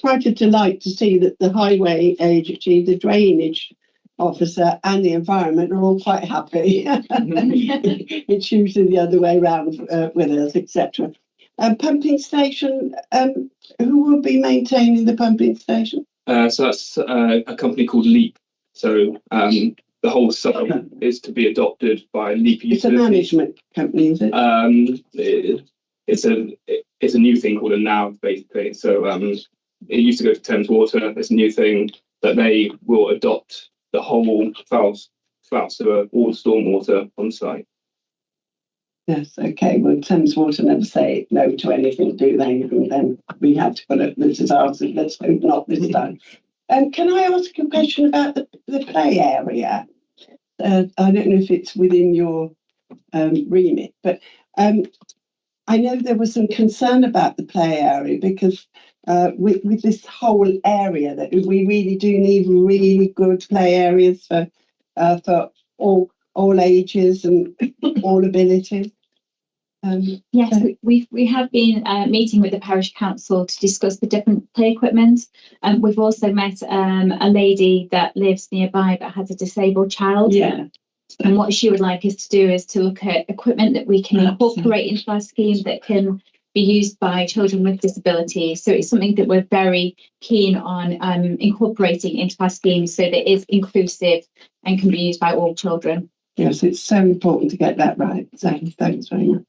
quite a delight to see that the highway agency, the drainage officer and the environment are all quite happy. It's usually the other way around with us, etc. Pumping station, who will be maintaining the pumping station? So that's a company called Leap. So the whole site is to be adopted by Leap Utilities. It's a management company, is it? It's a new thing called a NAV, basically. So it used to go to Thames Water. It's a new thing that they will adopt the whole foul sewer, all stormwater on site. Yes, okay. Well, Thames Water never say no to anything, do they? And then we had to put it, this is ours, and let's hope not this time. Can I ask a question about the play area? I don't know if it's within your remit, but I know there was some concern about the play area because with this whole area that we really do need really good play areas for all ages and all abilities. Yes, we have been meeting with the parish council to discuss the different play equipment. We've also met a lady that lives nearby that has a disabled child. Yeah. And what she would like us to do is to look at equipment that we can incorporate into our scheme that can be used by children with disabilities. So it's something that we're very keen on incorporating into our scheme so that it is inclusive and can be used by all children. Yes, it's so important to get that right. So thanks very much.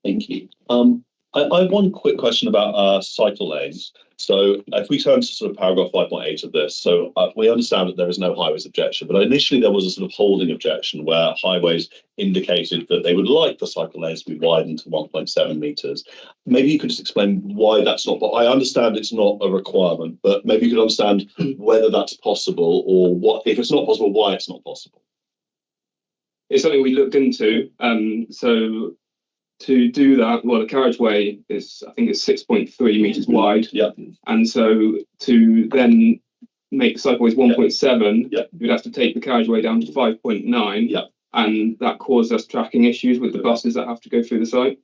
Thank you. I have one quick question about cycle lanes. So if we turn to sort of paragraph 5.8 of this, so we understand that there is no highways objection, but initially there was a sort of holding objection where highways indicated that they would like the cycle lanes to be widened to 1.7 metres. Maybe you could just explain why that's not, but I understand it's not a requirement, but maybe you could understand whether that's possible or what, if it's not possible, why it's not possible. It's something we looked into. So to do that, well, the carriageway is, I think it's 6.3 metres wide. Yeah. And so to then make the cycleways 1.7, you'd have to take the carriageway down to 5.9. Yeah. And that caused us tracking issues with the buses that have to go through the site.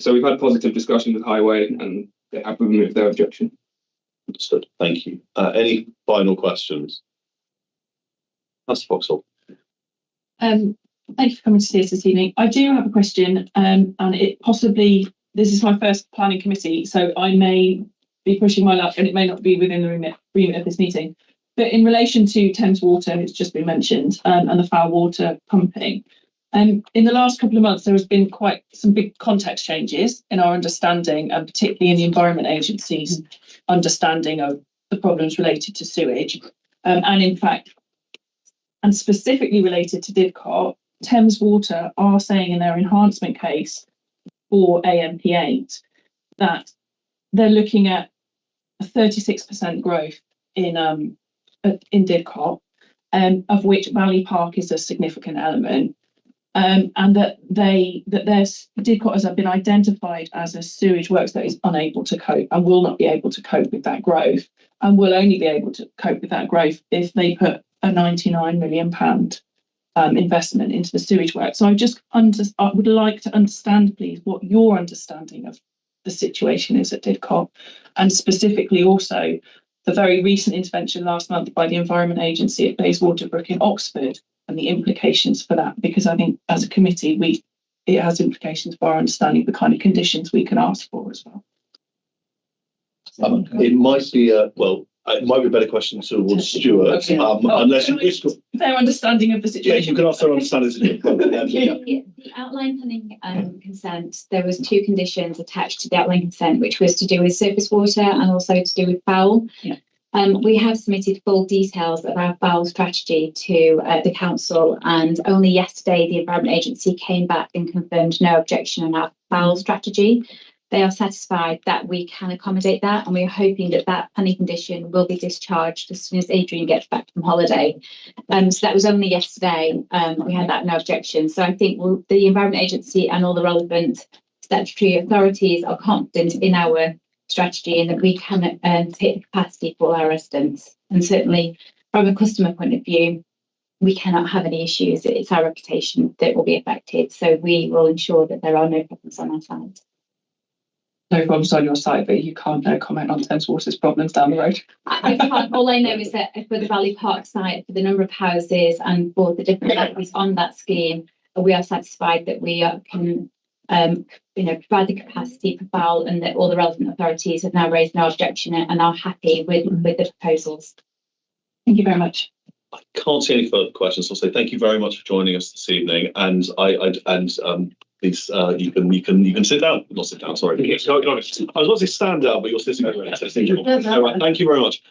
So we've had positive discussion with Highway and they have removed their objection. Understood. Thank you. Any final questions? That's Foxhall. Thank you for coming to see us this evening. I do have a question, and it possibly, this is my first planning committee, so I may be pushing my luck and it may not be within the remit of this meeting. But in relation to Thames Water, it's just been mentioned, and the foul water pumping. In the last couple of months, there has been quite some big context changes in our understanding, and particularly in the Environment Agency's understanding of the problems related to sewage. And in fact, and specifically related to Didcot, Thames Water are saying in their enhancement case for AMP8 that they're looking at a 36% growth in Didcot, of which Valley Park is a significant element, and that Didcot has been identified as a sewage works that is unable to cope and will not be able to cope with that growth, and will only be able to cope with that growth if they put a £99 million investment into the sewage work. So I would like to understand, please, what your understanding of the situation is at Didcot, and specifically also the very recent intervention last month by the Environment Agency at Bayswater Brook in Oxford and the implications for that, because I think as a committee it has implications for our understanding of the kind of conditions we can ask for as well. It might be it might be a better question towards Stuart, okay. Unless you wish to. Their understanding of the situation. Yeah, you can ask their understanding. The outline planning consent, there was two conditions attached to the outline consent, which was to do with surface water and also to do with foul. Yeah. We have submitted full details of our foul strategy to the council, and only yesterday the Environment Agency came back and confirmed no objection on our foul strategy. They are satisfied that we can accommodate that, and we're hoping that that planning condition will be discharged as soon as Adrian gets back from holiday. So that was only yesterday. We had that no objection. So I think the Environment Agency and all the relevant statutory authorities are confident in our strategy and that we can take the capacity for all our residents. And certainly from a customer point of view, we cannot have any issues. It's our reputation that will be affected. So we will ensure that there are no problems on our side. no problems on your side, but you can't comment on Thames Water's problems down the road. I can't, all I know is that for the Valley Park site, for the number of houses and for the different levels on that scheme, we are satisfied that we can provide the capacity for VOWL, and that all the relevant authorities have now raised no objection and are happy with the proposals. Thank you very much. I can't see any further questions. I'll say thank you very much for joining us this evening. And please, you can sit down. Not sit down. Sorry. I was about to say stand down, but you're sitting already. So thank you very much.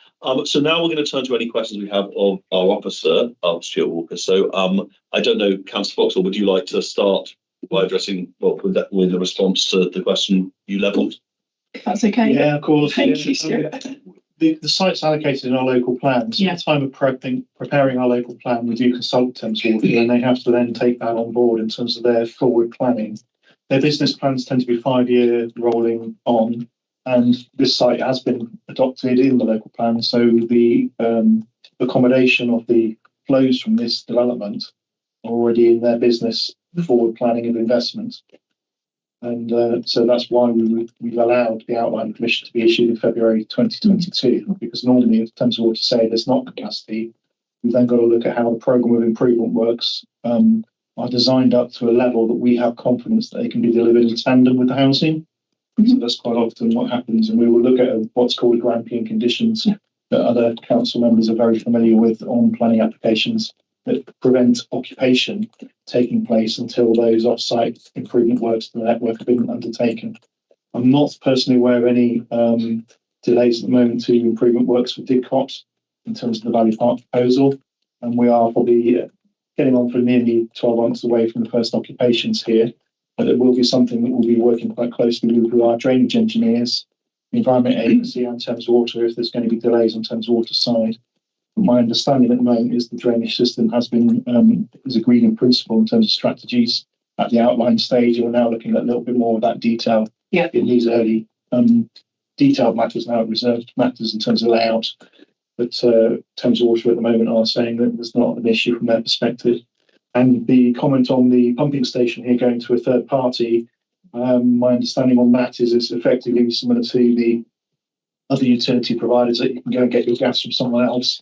So now we're going to turn to any questions we have of our officer, Stuart Walker. So I don't know, Councillor Foxall, would you like to start by addressing with a response to the question you levelled? That's okay. Yeah, of course. Thank you, Stuart. The site's allocated in our local plans. Yeah. At the time of preparing our local plan, we do consult Thames Water, and they have to then take that on board in terms of their forward planning. Their business plans tend to be 5-year rolling on, and this site has been adopted in the local plan. So the accommodation of the flows from this development are already in their business forward planning of investment. And so that's why we've allowed the outline permission to be issued in February 2022, because normally if Thames Water say there's not capacity, we've then got to look at how the programme of improvement works are designed up to a level that we have confidence that they can be delivered in tandem with the housing. So that's quite often what happens, and we will look at what's called granting conditions that other council members are very familiar with on planning applications that prevent occupation taking place until those off-site improvement works to the network have been undertaken. I'm not personally aware of any delays at the moment to improvement works for Didcot in terms of the Valley Park proposal, and we are probably getting on for nearly 12 months away from the first occupations here, but it will be something that we'll be working quite closely with our drainage engineers, the Environment Agency and Thames Water if there's going to be delays on Thames Water side. My understanding at the moment is the drainage system has been is agreed in principle in terms of strategies at the outline stage, and we're now looking at a little bit more of that detail in these early detailed matters, now reserved matters in terms of layout. But Thames Water at the moment are saying that there's not an issue from their perspective. And the comment on the pumping station here going to a third party, my understanding on that is it's effectively similar to the other utility providers that you can go and get your gas from somewhere else.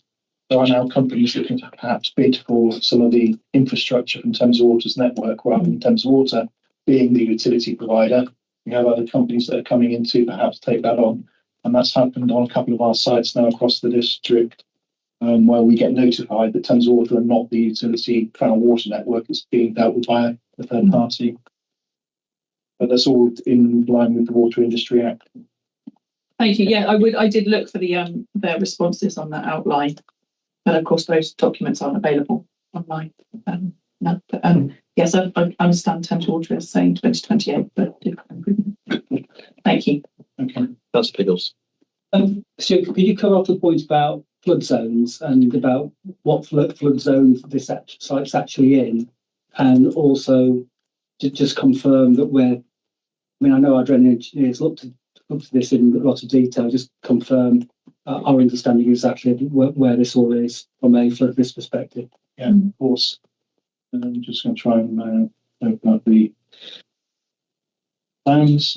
There are now companies that can perhaps bid for some of the infrastructure from Thames Water's network rather than Thames Water being the utility provider. We have other companies that are coming in to perhaps take that on. And that's happened on a couple of our sites now across the district, where we get notified that Thames Water are not the utility foul water network that's being dealt with by a third party. But that's all in line with the Water Industry Act. Thank you. Yeah, I did look for their responses on that outline, but of course those documents aren't available online. Yes, I understand Thames Water is saying 2028, but thank you. Okay. That's Piggles. So could you come off the point about flood zones and about what flood zone this site's actually in, and also to just confirm that I know our drainage engineers looked at this in a lot of detail, just confirm our understanding exactly where this all is from a flood risk perspective. Yeah, of course. I'm just going to try and open up the plans.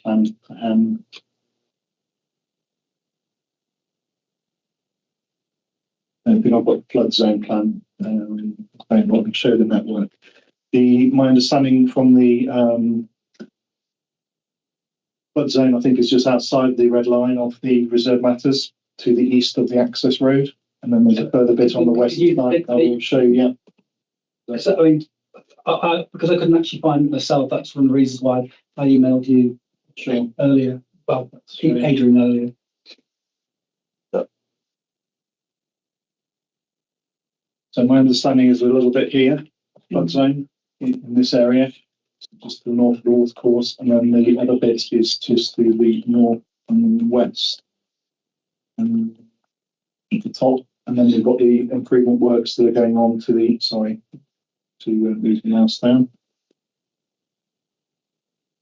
Plan. I think I've got a flood zone plan. I can show the network. My understanding from the flood zone, I think, is just outside the red line of the reserve matters to the east of the access road, and then there's a further bit on the west side. I will show you. So, I mean, because I couldn't actually find it myself, that's one of the reasons why I emailed you earlier. Well, Adrian earlier. So my understanding is a little bit here, flood zone in this area, just the north course, and then the other bit is just to the north and west. And at the top, and then we've got the improvement works that are going on to the, move the mouse down.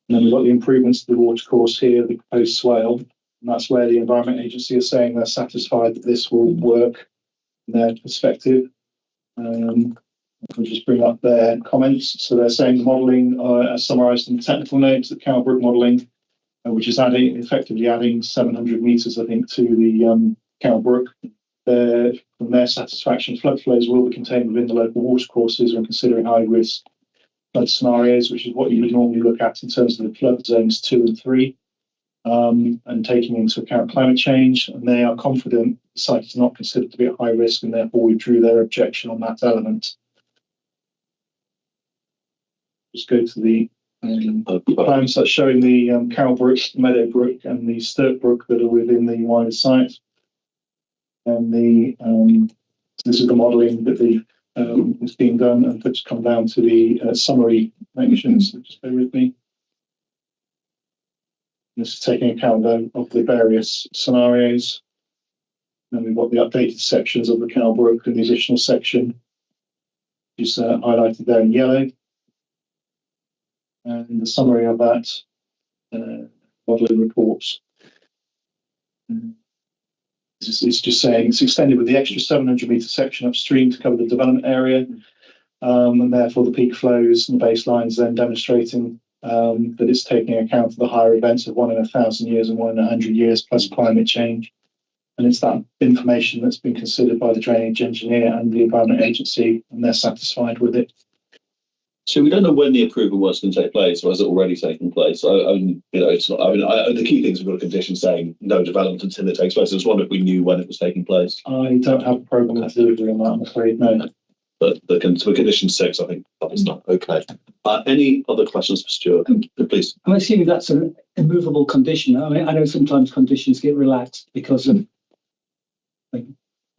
And then we've got the improvements to the water course here, the proposed swale, and that's where the Environment Agency is saying they're satisfied that this will work from their perspective. We'll just bring up their comments. So they're saying the modelling, as summarised in the technical notes, the Cowbrook modelling, which is effectively adding 700 metres, I think, to the Cowbrook. From their satisfaction, flood flows will be contained within the local watercourses when considering high risk flood scenarios, which is what you would normally look at in terms of the flood zones 2 and 3, and taking into account climate change. And they are confident the site is not considered to be at high risk, and therefore withdrew their objection on that element. Just go to the plans that's showing the Cowbrook, Meadowbrook, and the Sturtbrook that are within the wider site. And this is the modelling that is being done, and let's come down to the summary sections. So just bear with me. This is taking account of the various scenarios. And we've got the updated sections of the Cowbrook and the additional section, which is highlighted there in yellow. And the summary of that modelling reports. It's just saying it's extended with the extra 700 metre section upstream to cover the development area, and therefore the peak flows and the baselines then demonstrating that it's taking account of the higher events of 1 in 1,000 years and 1 in 100 years plus climate change. And it's that information that's been considered by the drainage engineer and the Environment Agency, and they're satisfied with it. So we don't know when the approval was going to take place, or has it already taken place? It's not. The key things we've got a condition saying no development until it takes place. I just wonder if we knew when it was taking place. I don't have a program of delivery on that, I'm afraid. No. But for condition 6, I think that was not okay. Any other questions for Stuart? Please. I'm assuming that's an immovable condition. I mean, I know sometimes conditions get relaxed because of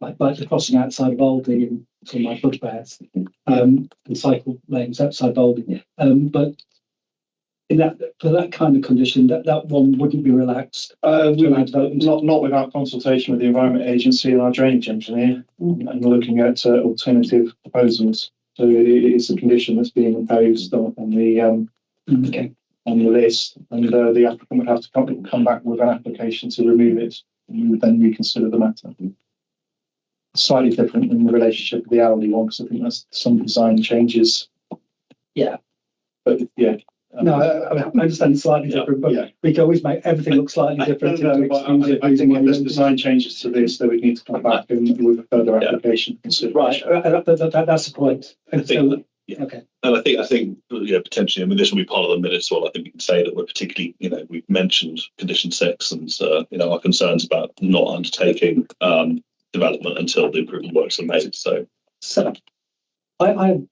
like the crossing outside of Aldi and some of my footpaths, and cycle lanes outside Aldi. But in for that kind of condition, that one wouldn't be relaxed. Not without consultation with the Environment Agency and our drainage engineer, and looking at alternative proposals. So it's a condition that's being imposed on the list, and the applicant would have to come back with an application to remove it, and we would then reconsider the matter. Slightly different in the relationship with the hourly one, because I think that's some design changes. Yeah. But yeah. No, I understand it's slightly different, but we can always make everything look slightly different. I think if there's design changes to this, then we need to come back and with a further application. Right, that's the point. Okay. And I think potentially, I mean, this will be part of the minutes. Well, I think we can say that we're particularly, we've mentioned condition 6 and our concerns about not undertaking development until the improvement works are made. So I have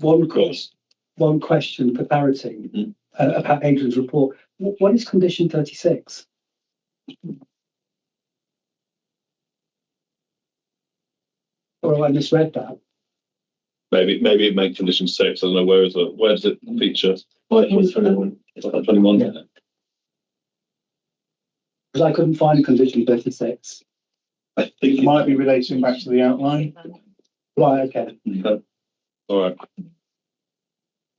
one question for clarity about Adrian's report. What is condition 36? Or have I misread that? Maybe it made condition 6. I don't know where does it feature? 21. Yeah. Because I couldn't find condition 36. I think it might be relating back to the outline. Right, okay. All right.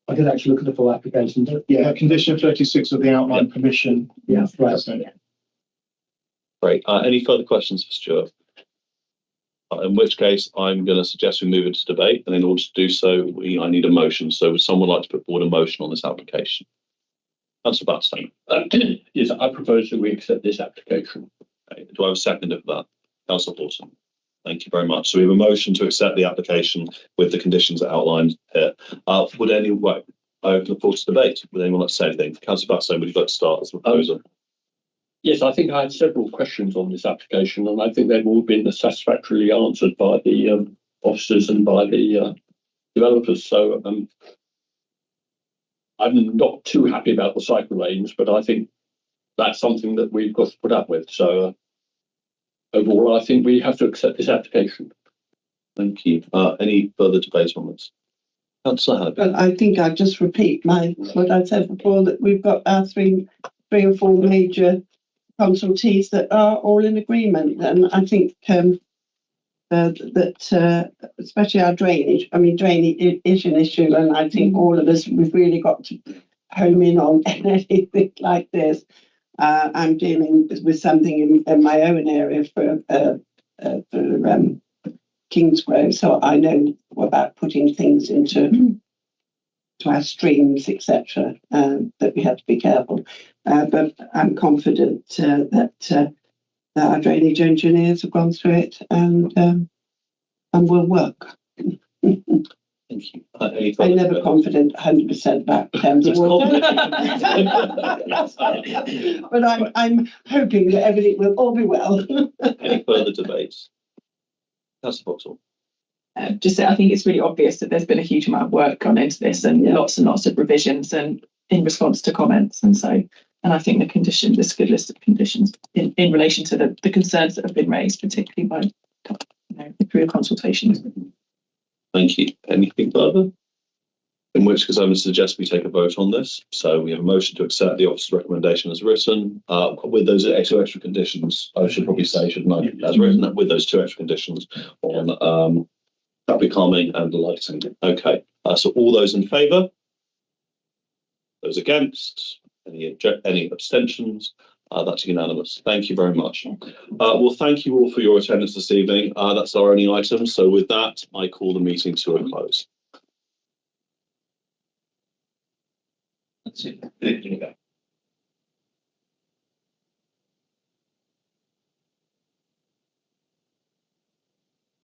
I did actually look at the full application. But yeah, condition 36 of the outline permission. Yeah, right. Great. Any further questions for Stuart? In which case, I'm going to suggest we move into debate, and in order to do so, I need a motion. So would someone like to put forward a motion on this application? Councillor Batstone. Yes, I propose that we accept this application. Okay. Do I have a seconder for that? Councillor Horton. Thank you very much. So we have a motion to accept the application with the conditions outlined here. Would anyone, I open the floor to debate. Would anyone like to say anything? Councillor Batstone, would you like to start as a proposer? Yes, I think I had several questions on this application, and I think they've all been satisfactorily answered by the officers and by the developers. So I'm not too happy about the cycle lanes, but I think that's something that we've got to put up with. So overall, I think we have to accept this application. Thank you. Any further debate on this? Councillor Hannah. Well, I think I'll just repeat what I said before, that we've got our three or four major consultees that are all in agreement, and I think that especially our drainage is an issue, and I think all of us, we've really got to home in on anything like this. I'm dealing with something in my own area for Kingsgrove, so I know about putting things into to our streams, etc. That we have to be careful. But I'm confident that our drainage engineers have gone through it and will work. Thank you. Any I'm further never debate? confident 100% about Thames Water. But I'm hoping that everything will all be well. Any further debates? Councillor Vauxhall. Just I think it's really obvious that there's been a huge amount of work gone into this and lots of revisions and in response to comments. And I think this good list of conditions in relation to the concerns that have been raised, particularly by through consultations. Thank you. Anything further? In which case I would suggest we take a vote on this. So we have a motion to accept the officer's recommendation as written, with those two extra conditions. I should probably say, shouldn't I? As written, with those two extra conditions on traffic calming and lighting. Okay. So all those in favour? Those against? Any abstentions? That's unanimous. Thank you very much. Well, thank you all for your attendance this evening. That's our only item. So with that, I call the meeting to a close. That's it.